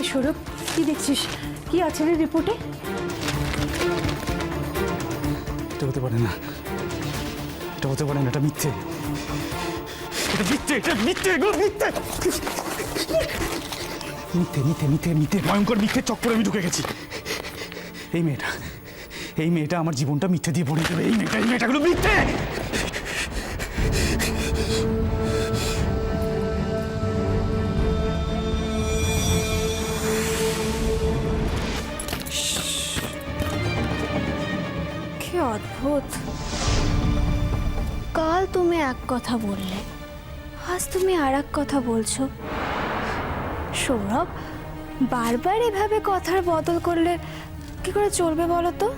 সৌরভ, কি দেখছিস? কি আছে রে রিপোর্টে? এটা হতে পারে না, এটা হতে পারে না, এটা মিথ্যে, এটা মিথ্যে, এটা মিথ্যে, এগুলো মিথ্যে, মিথ্যে মিথ্যে মিথ্যে মিথ্যে, ভয়ঙ্কর মিথ্যে চক্করে আমি ঢুকে গেছি। এই মেয়েটা আমার জীবনটা মিথ্যে দিয়ে ভরে দেবে। এই মেয়েটাগুলো মিথ্যে। কি অদ্ভুত, কাল তুমি এক কথা বললে, আজ তুমি আর এক কথা বলছো। সৌরভ, বারবার এভাবে কথার বদল করলে কি করে চলবে বলো তো?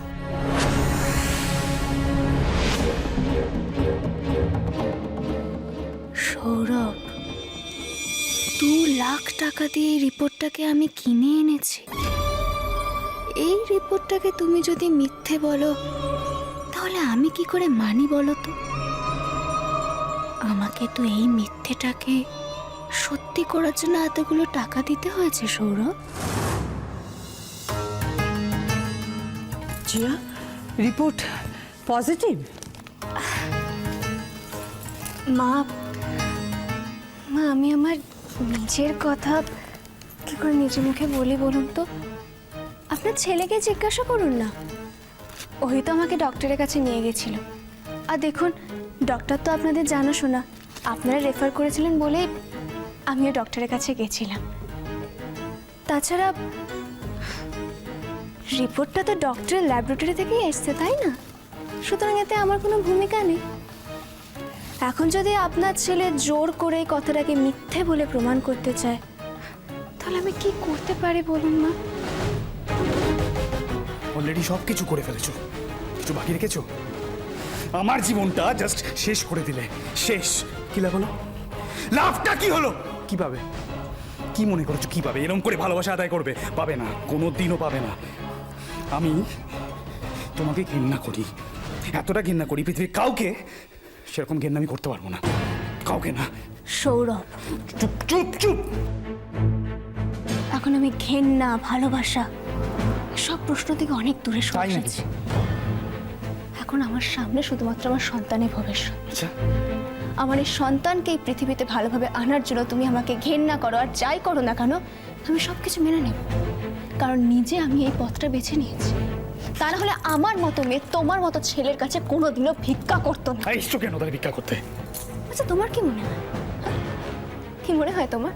সৌরভ, 2 লাখ টাকা দিয়ে এই রিপোর্টটাকে আমি কিনে এনেছি। এই রিপোর্টটাকে তুমি যদি মিথ্যে বলো তাহলে আমি কি করে মানি বলো তো? আমাকে তো এই মিথ্যেটাকে সত্যি করার জন্য এতগুলো টাকা দিতে হয়েছে সৌরভ। Zia, report positive? মা, আমি আমার নিজের কথা কি করে নিজের মুখে বলি বলুন তো? আপনার ছেলেকে জিজ্ঞাসা করুন না, ওই তো আমাকে ডক্টরের কাছে নিয়ে গেছিল। আর দেখুন, ডক্টর তো আপনাদের জানাশোনা, আপনারা রেফার করেছিলেন বলেই আমিও ডক্টরের কাছে গেছিলাম। তাছাড়া রিপোর্টটা তো ডক্টরের ল্যাবরেটরি থেকেই এসছে, তাই না? সুতরাং এতে আমার কোনো ভূমিকা নেই। এখন যদি আপনার ছেলে জোর করে এই কথাটাকে মিথ্যে বলে প্রমাণ করতে চায়, তাহলে আমি কি করতে পারি বলুন মা? অলরেডি সব কিছু করে ফেলেছো, কিছু বাকি রেখেছো? আমার জীবনটা জাস্ট শেষ করে দিলে। শেষ। কি লাভ হলো? লাভটা কি হলো? কি পাবে? কি মনে করছো কি পাবে? এরকম করে ভালোবাসা আদায় করবে? পাবে না, কোনো দিনও পাবে না। আমি তোমাকে ঘৃণা করি, এতটা ঘৃণা করি পৃথিবীর কাউকে সেরকম ঘৃণা আমি করতে পারবো না, কাউকে না। সৌরভ, চুপ চুপ চুপ। এখন আমি ঘেন্না, ভালোবাসা সব প্রশ্ন থেকে অনেক দূরে সরে তাই নাকি? এসেছি। এখন আমার সামনে শুধুমাত্র আমার সন্তানের ভবিষ্যৎ। আচ্ছা, আমার এই সন্তানকে এই পৃথিবীতে ভালোভাবে আনার জন্য তুমি আমাকে ঘেন্না করো আর যাই করো না কেন, আমি সব কিছু মেনে নেব। কারণ নিজে আমি এই পথটা বেছে নিয়েছি। তা না হলে আমার মতো মেয়ে তোমার মতো ছেলের কাছে কোনোদিনও ভিক্ষা করতো না। এসছো কেন তাহলে ভিক্ষা করতে? আচ্ছা, তোমার কি মনে হয়? কি মনে হয় তোমার?